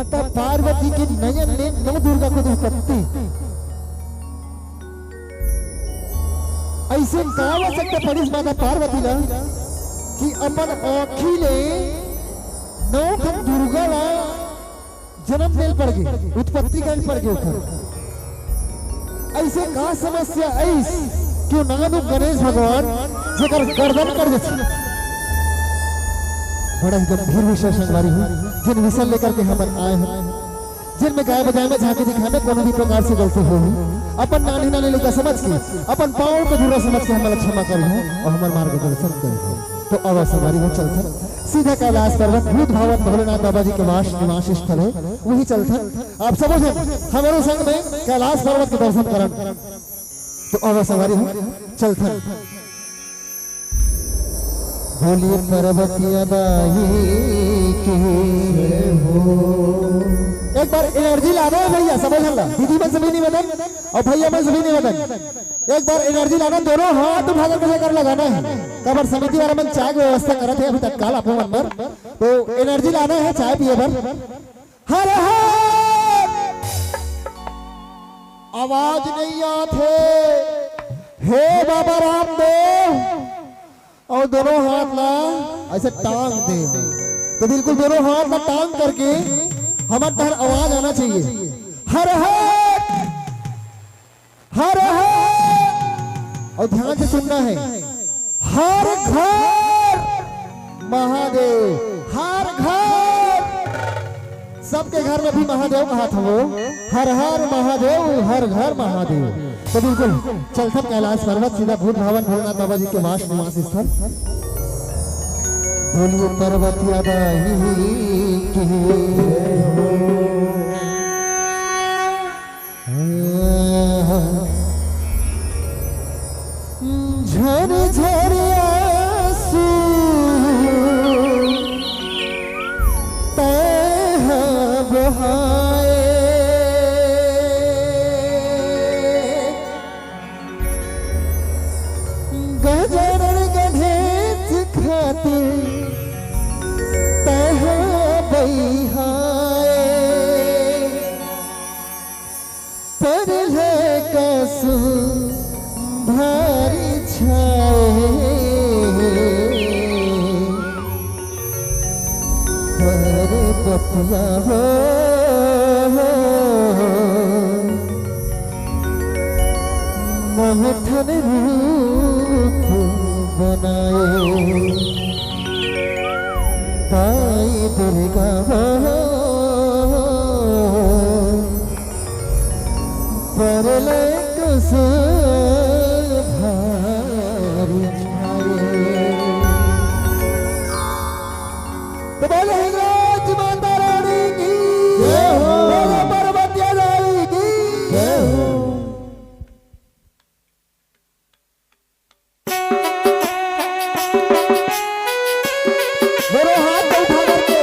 माता पार्वती के नयन ने नौ दुर्गा को उत्पत्ति ऐसे गावा सकते पड़ी माता पार्वती ला कि अपन आँखी ले नौ दुर्गा ला जन्म लेल पड़ गई उत्पत्ति कर पड़ गई ऐसे का समस्या ऐस क्यों नानु गणेश भगवान जेकर गर्दन कर दे बड़ा ही गंभीर विषय संगवारी हूँ जिन विषय लेकर के हम आए हैं जिनमें गाय बजाय में झांकी दिखाने कोनो भी प्रकार से गलती हो अपन नानी नानी लेकर समझ के अपन पाँव को धुरा समझ के हमारा क्षमा करी है और हमारे मार्गदर्शन करी तो अब सवारी वो चलते सीधा कैलाश पर्वत भूत भावन भोलेनाथ बाबा जी के निवास स्थल है वही चलते आप सब हमारे संग में कैलाश पर्वत के दर्शन करन तो अब सवारी हो चलते बोलिए पर्वतिया बाई की एक बार एनर्जी लाना है भैया समझ ला दीदी में सभी नहीं बदन और भैया में सभी नहीं बदन एक बार एनर्जी लाना दोनों हाथ उठाकर कैसे कर लगाना है कबर समिति वाला मन चाय की व्यवस्था कर रहे थे अभी तत्काल अपने मन पर तो एनर्जी लाना है चाय पिए पर हर हर आवाज नहीं आते हे बाबा रामदेव और दोनों हाथ ला ऐसे टांग दे तो बिल्कुल दोनों हाथ ला टांग करके हमारे तहर आवाज आना चाहिए हर हर हर हर और ध्यान से सुनना है हर घर महादेव हर घर सबके घर में भी महादेव कहा था वो हर हर महादेव हर घर महादेव तो बिल्कुल चलते कैलाश पर्वत सीधा भूत भवन भोलेनाथ बाबा जी के निवास स्थल बोलिए पर्वतिया बाई की झर झर आंसू तह बहाए गजर गणेश खातिर तह बहाए पर है कसू भारी छाए पर पतिया हो मोहठन रूप बनाए ताई दुर्गा हो पर ले कसू तो बोले हिंगराज माता रानी की जय हो बोले पर्वतिया रानी की जय हो दोनों हाथ उठा करके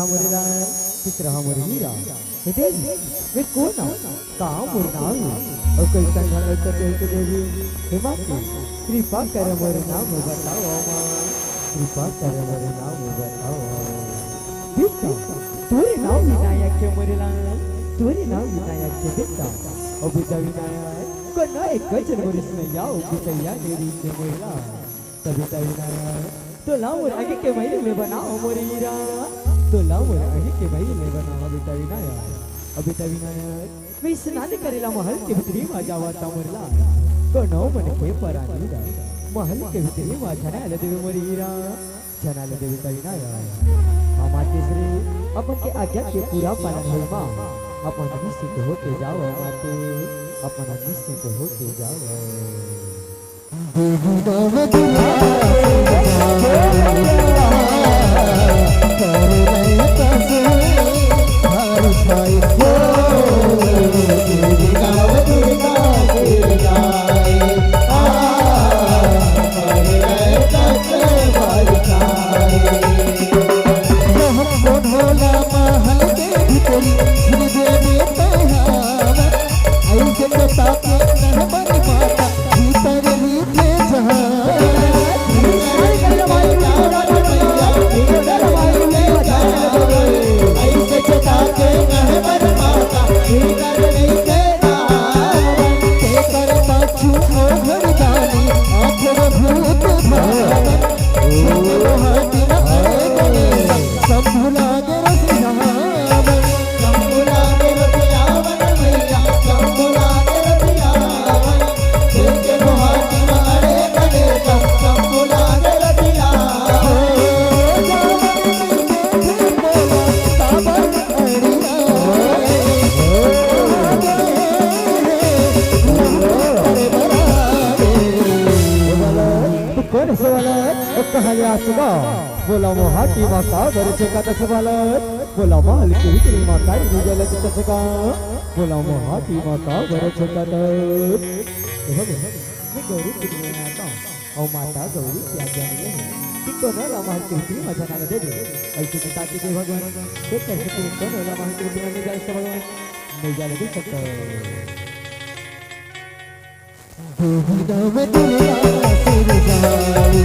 रहा मोरे लाल खुश रहा मोरे हीरा हे मैं कौन हूँ कहाँ मोरे नाम और कोई संघर्ष करते हुए देवी हे माते कृपा कर मोरे नाम बताओ माँ कृपा कर मोरे नाम बताओ बेटा तोरे नाम विनायक के मोरे लाल तोरे नाम विनायक के बेटा और बेटा विनायक को ना एक गजर मोरे में जाओ बेटा मेरी के मोरे लाल तब बेटा विनायक तो लाओ मोरे आगे के महीने में बनाओ मोरे हीरा तो लाओ मोरे आगे के महीने में बनाओ बेटा विनायक अब बेटा विनायक मैं स्नान करेला महल के भीतरी में जावाता मोरला तो नौ मन के परानी दा महल के भीतरी में छना ले देवे मोरे हीरा छना ले देवे बेटा विनायक माते श्री अपन के आज्ञा के पूरा पालन होई मां अपन निश्चित होके जाओ माते अपन निश्चित होके जाओ देवी नाम दुला बोला मोहाटी माता घरचे का तस बालत बोला महल की विक्री माता निजल तस का बोला मोहाटी माता घरचे का तस मैं गौरी की माता और माता गौरी क्या जाने कि तो ना महल की विक्री मजा ना दे दे ऐसे पिता के भगवान तो कैसे तो ना महल की विक्री में जाए सब भगवान नहीं जाने दे सकता देवी नाम दुनिया सिर जाए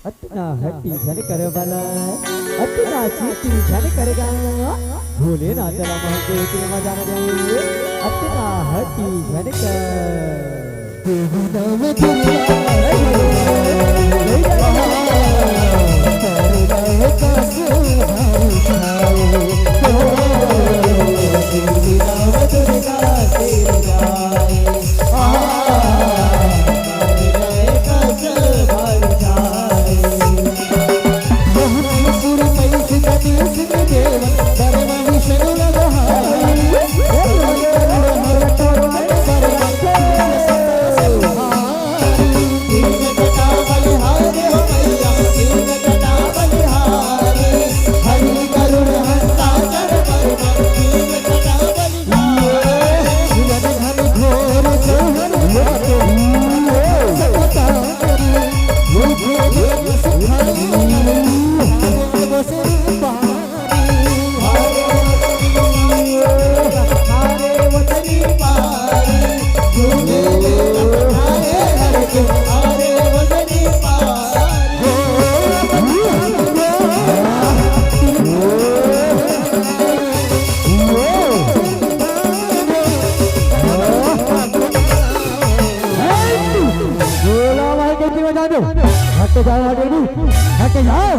अतना हट्टी झन करे वाला अतना चीटी झन करेगा भोलेनाथ महादेव की मजा दे अपना हटी झनकर देवी नाम दुर्गा तेरे लाए कासे भारी छाए देवी नाम दुर्गा तेरे लाए कासे भारी छाए मोहनपुर पैसे गणेश देव बरमणि शनु हट जाओ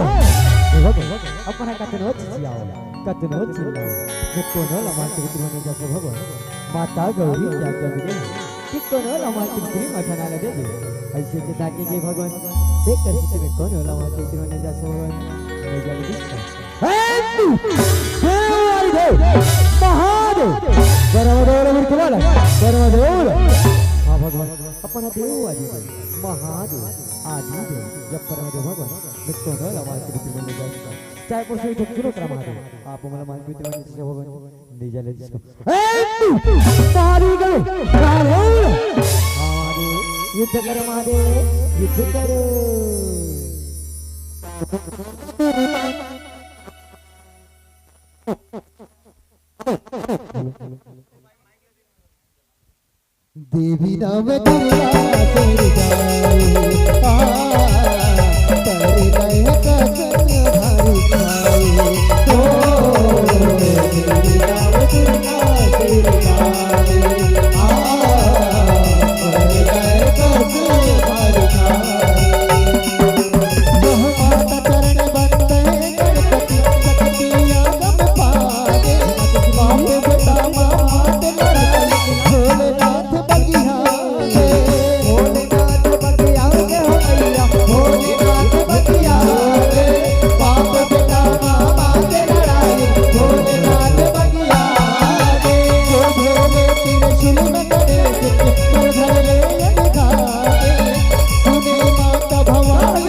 अपना कतनो चिल्लाओ कतनो चिल्लाओ मैं कोनो लमान तिरुपति होने जैसे भगवान माता गौरी क्या कभी कि कोनो लमान तिरुपति मठाना लगे ऐसे चिता के भगवान देख कर तुम्हें कोनो लमान तिरुपति होने जैसे भगवान मैं जल्दी देव महादेव गरमदेव मिर्कुला गरमदेव हाँ भगवान अपना देव आदि महादेव आदि देव जब परमदेव भगवान मैं कोनो लमान तिरुपति होने जैसे चाहे पुरुष तो क्यों करा महादेव आप मला मान मित्र होने जैसे भगवान ले जा ले जिसको तारी गए महादेव युद्ध कर महादेव युद्ध करो देवी नाम दुर्गा तेरे जाए तेरे लाए कासे भारी छाए ओ देवी नाम दुर्गा तेरे जाए तेरे लाए कासे भारी छाए माता चरण बंदे गणपति शक्ति आगम पाए बाप बेटा मात लड़ाई भोलेनाथ बगिया भोलेनाथ बगिया के हो मैया भोलेनाथ बगिया बाप बेटा मात लड़ाई भोलेनाथ बगिया जो भोले त्रिशूल में गणेश कर धर ले दिखावे सुने माता भवानी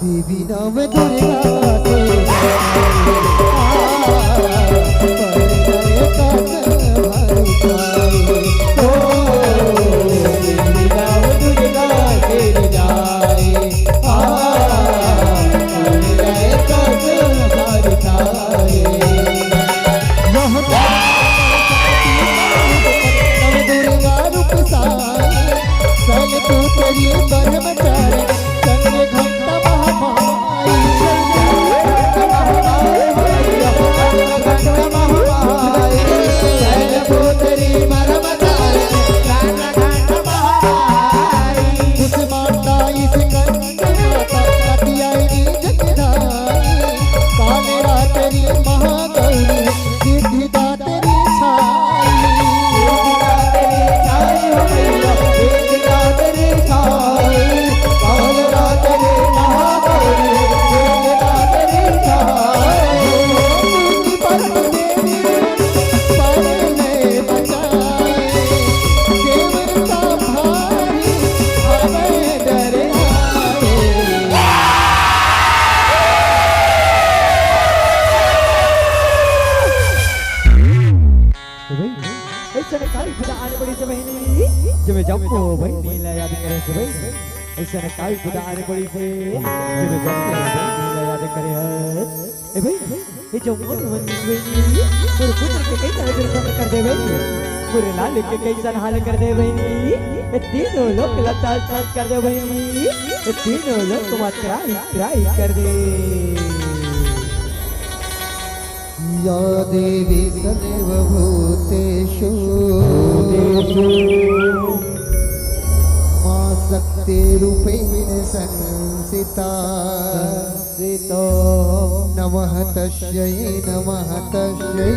देवी नाम दुर्गा तेरे आने पड़ी से बहनी जब जम्मो बहनी ला याद करे से बहनी ऐसा न काई खुदा आने पड़ी से जब जम्मो बहनी ला याद करे ए भाई ये जम्मो बहनी मेरे पुत्र के कई तरह के कर दे बहनी मेरे लाल के कई सन हाल कर दे बहनी ये तीनों लोग लता कर दे बहनी ये तीनों लोग मत क्राई कर दे या देवी सर्वभूतेषु मां शक्तिरूपेण संस्थिता नमः तस्यै नमः तस्यै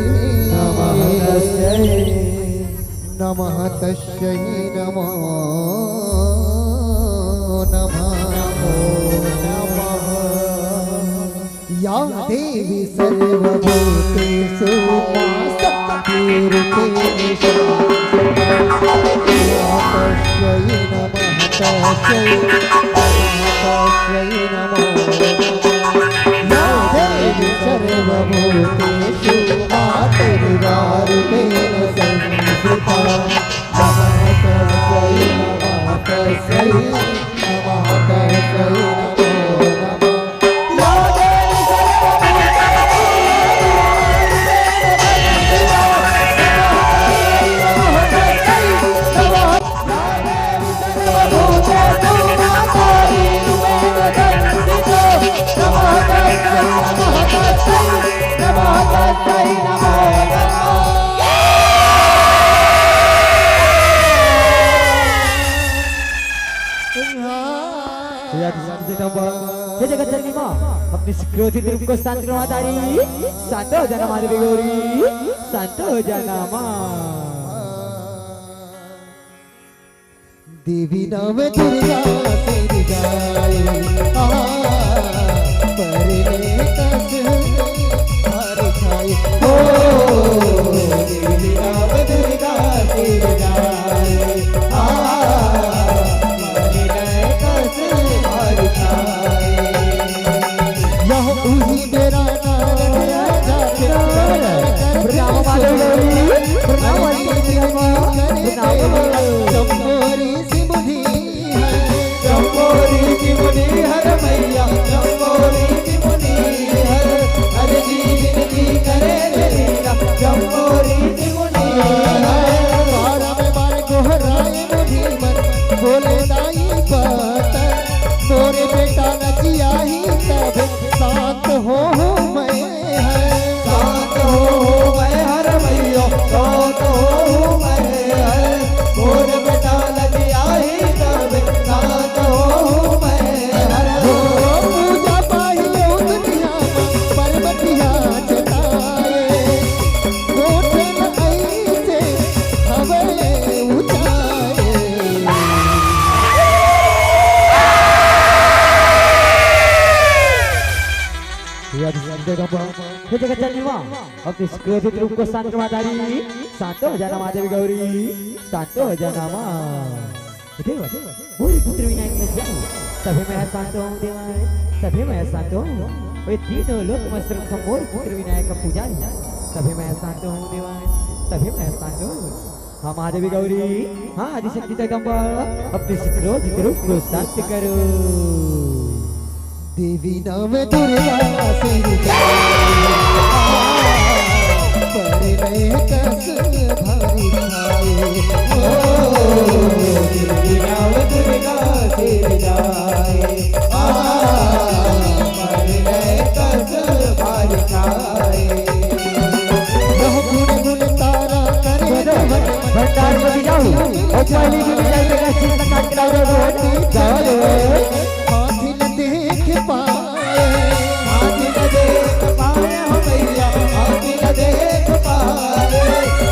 नमः तस्यै नमो नमः या देवी सर्वभूतेषु मां शक्तिरूपेण संस्थिता तस्यै नमः तस्यै नमो नमः या देवी सर्वभूतेषु मातृरूपेण संस्थिता नमः तस्यै नमः तस्यै नमः तस्यै नमो नमः हे जगत जननी मां अपनी क्रोधित रूप को शांत करवा तारी शांत हो जाना माधवी गौरी शांत हो जाना मां देवी नाम दुर्गा तेरी जाए परले कस हर खाए ओ देवी नाम दुर्गा तेरी जाए परले कस हर खाए यह उही मेरा नाम राजा प्रणाम माधवी गौरी प्रणाम चंपोरी की मुनि हर मैया चंपोरी की मुनि हर हर जी विनती करे लीला चंपोरी की मुनि हर बारह में बार गोहराए मुनि मन बोले दाई बात मोरे बेटा नचिया ही तब शांत हो मैं शांत हो मैं हर मैया शांत हो मैं हर मोरे बेटा नचिया ही तब शांत हो हे जगत जननी मां अपनी क्रोधित रूप को शांत करवा तारी शांत हो जाना माधवी गौरी शांत हो जाना मां देव पूरी पुत्र विनायक में जाऊं तभी मैं शांत हूं देव तभी मैं शांत हूं वे तीनों लोग मस्त्र संपूर्ण पुत्र विनायक का पुजारी तभी मैं शांत हूं देव तभी मैं शांत हूं हाँ माधवी गौरी हाँ आदिशक्ति जगदम्बा अपने क्रोधित रूप को शांत करो देवी नाम दुर्गा तेरी परले कस भारी खाए देवी नाम दुर्गा तेरी जाए परले कस भारी खाए गुण गुण तारा करे भंडार में जाऊं और पहली भी जाएगा चिंता काट कराओ जाओ हाथी न देख पाए हाथी न देख पाए हो भैया हाथी न देख पाए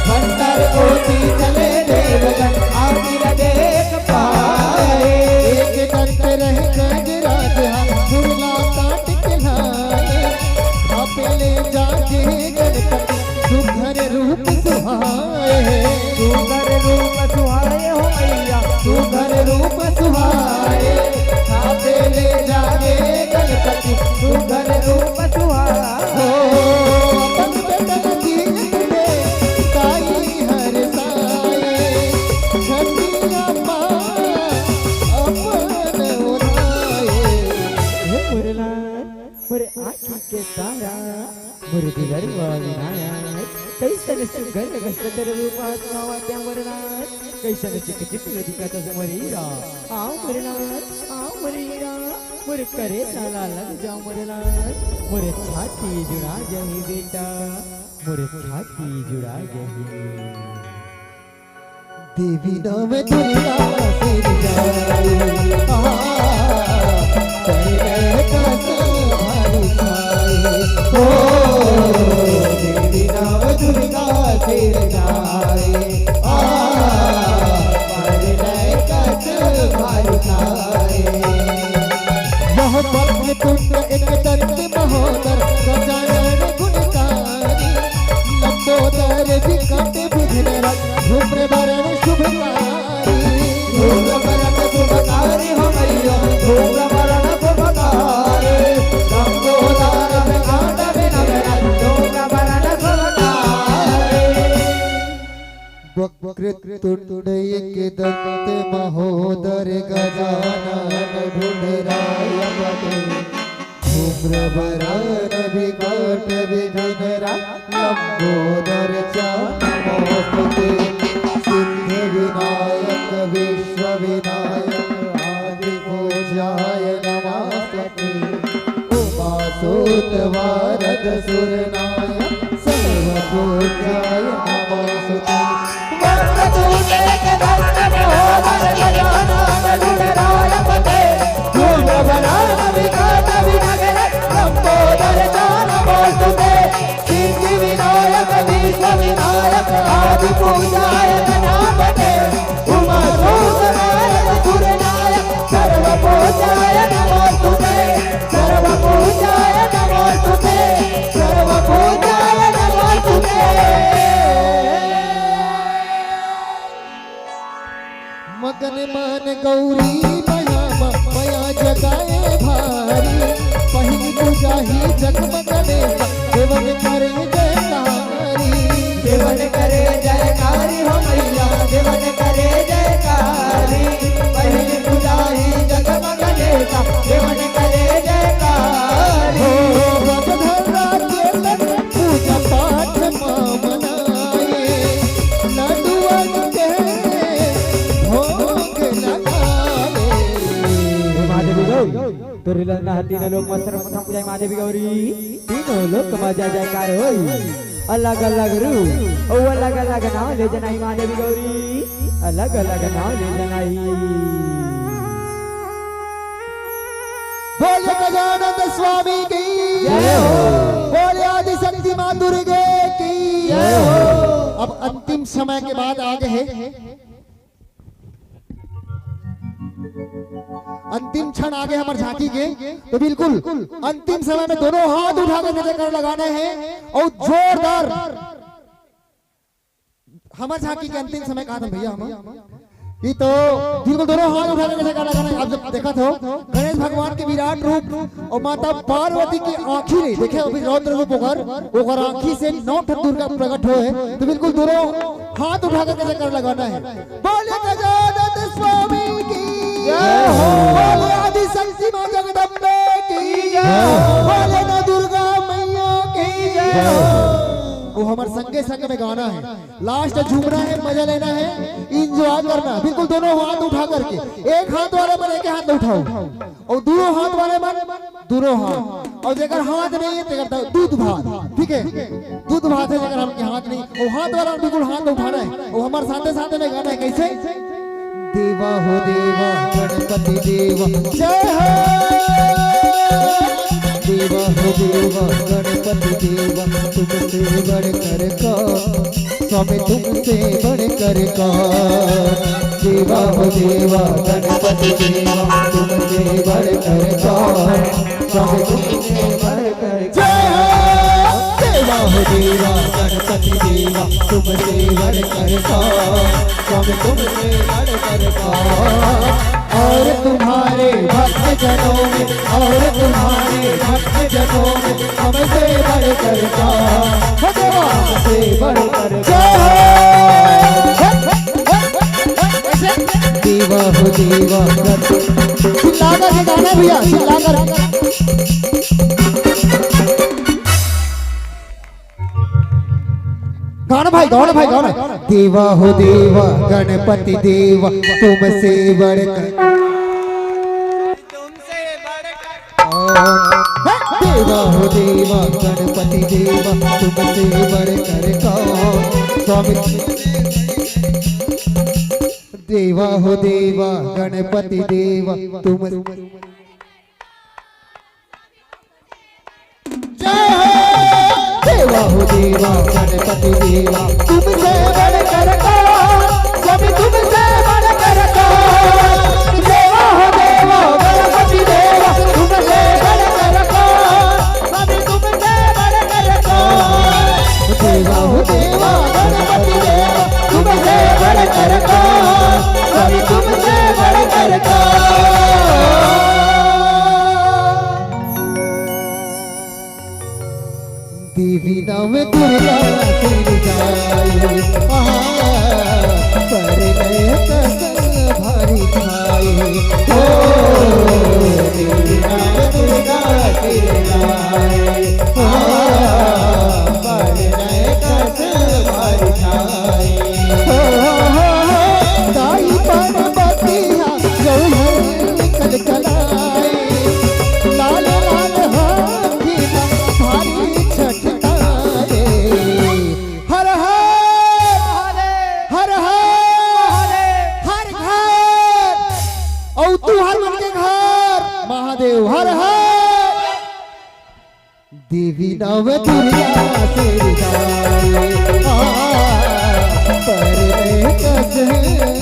भंडार कोटी चले देवगन हाथी न देख पाए एक करते रहे गजराज बुरला काट के लाए आपे ले जाके गणपति सुघर रूप सुहाए सुघर रूप सुहाए हो भैया सुघर रूप सुहाए तेरे दिलरवा विनायक कैसन सुगंध गस्तर रूपात नावात्या मरणात कैसन चिक चिक दिखाता समरीरा आओ मरीरा मुर करे साला लग जाओ मरणात मुरे छाती जुड़ा जही बेटा मुरे छाती जुड़ा जही देवी नाम दुर्गा सिर जाए तेरे कसम भारी खाए ओ देवी नाम दुर्गा सिर जाए तेरे कसम भारी खाए यह पद्म तुंड एक दंत महोदर गजानन गुणकारी लंबोदर विकट विघ्न धूम्र वरण शुभकारी धूम्र वरण शुभकारी हो मैया धूम्र वरण शुभकारी लंबोदर विकट विघ्न धूम्र वरण शुभकारी वक्रतुंड एक दंत महोदर गजानन ढूंढराय पते धूम्रवरण विकट विघ्न लंबोदर नमोस्तुते सिद्ध विनायक विश्व विनायक आदि पूज्याय नमस्ते उमासुत वरद सुरनायक सर्व पूज्याय नमस्ते वक्रतुंड एक दंत महोदर गजानन ढूंढराय पते धूम्रवरण विकट विघ्न लंबोदर नमोस्तुते सिद्ध विनायक विश्व विनायक आदि पूज्याय नमस्ते उमासुत वरद सुरनायक सर्व पूज्याय नमोस्तुते सर्व पूज्याय नमोस्तुते सर्व पूज्याय नमोस्तुते मगन मन गौरी मया जगाए भारी पहिली पूजा ही जगमग देवन करे जयकारी देवन करे जयकारी हो मैया देवन करे जयकारी पहिली पूजा ही जगमग देवन करे जयकारी भगधरा कीर्तन पूजा पाठ मनाए लड्डुअन के भोग लगाए तोरी लग्न तीनों लोग मस्त प्रथम पूजा महादेवी गौरी तीनों लोग मजा जयकार होई अलग अलग रूप ओ अलग अलग नाम ले जनाई महादेवी गौरी अलग अलग नाम ले जनाई बोले गजानन स्वामी की जय हो बोले आदि शक्ति मां दुर्गे की जय हो अब अंतिम समय के बाद आगे है अंतिम क्षण आगे हमारे झांकी के तो बिल्कुल अंतिम समय में दोनों हाथ उठाकर जयकार लगाने हैं और जोरदार हमारे झांकी के अंतिम समय कहा था भैया हम ये तो बिल्कुल दोनों हाथ उठाकर जयकार लगाना है। आप जब देखा था गणेश भगवान के विराट रूप और माता पार्वती की आंखी नहीं देखे अभी रौद्र रूप होकर आंखी से 9 दुर्गा प्रकट हुए तो बिल्कुल दोनों हाथ उठाकर जयकार लगाना है। बोले गजानन स्वामी की जय हो बोले आदि शक्ति मां जगदम्बे की जय हो बोले न दुर्गा मैया की जय हो वो हमारे संगे संग में गाना है लास्ट झूमना है मजा लेना है इंजॉय करना बिल्कुल दोनों हाथ उठा करके एक हाथ वाले पर एक हाथ उठाओ और दोनों हाथ वाले पर दोनों हाथ और जेकर हाथ नहीं है तो करता दूध भात ठीक है दूध भात है जेकर हमके हाथ नहीं वो हाथ वाला बिल्कुल हाथ उठाना है और हमारे साथ साथ में गाना है कैसे देवा हो देवा गणपति देवा जय हो देवा हो देवा गणपति देवा तुमसे बढ़कर का स्वामी तुमसे बढ़कर का देवा हो देवा गणपति देवा तुमसे बढ़कर का स्वामी तुमसे बढ़कर जय हो देवा हो देवा गणपति देवा तुमसे बढ़कर का स्वामी तुमसे बढ़कर का और तुम्हारे भक्त जनों में और तुम्हारे भक्त जनों में हमसे बढ़कर का भगवान से बढ़कर देवा हो देवा चिल्लाकर के गाना भैया चिल्लाकर देवा हो देवा गणपति देवा तुमसे बढ़कर देवा हो देवा गणपति देवा तुमसे बढ़कर कौन स्वामी देवा हो देवा गणपति देवा तुम देवा हो देवा गणपति देवा तुमसे बढ़कर कौन स्वामी तुमसे बढ़कर कौन देवा हो देवा गणपति देवा तुमसे बढ़कर कौन स्वामी तुमसे बढ़कर कौन देवा हो देवा गणपति देवा तुमसे बढ़कर कौन स्वामी तुमसे बढ़कर कौन देवी नाम दुर्गा सिर जाए पर नए कसम भारी खाए हो देवी नाम दुर्गा सिर जाए पर नए कसम भारी खाए दाई पर बतिया जौहर निकल चलाए लाल लाल हाथी भारी महादेव हर हर देवी नव दुर्गा सिर जाए पर कसम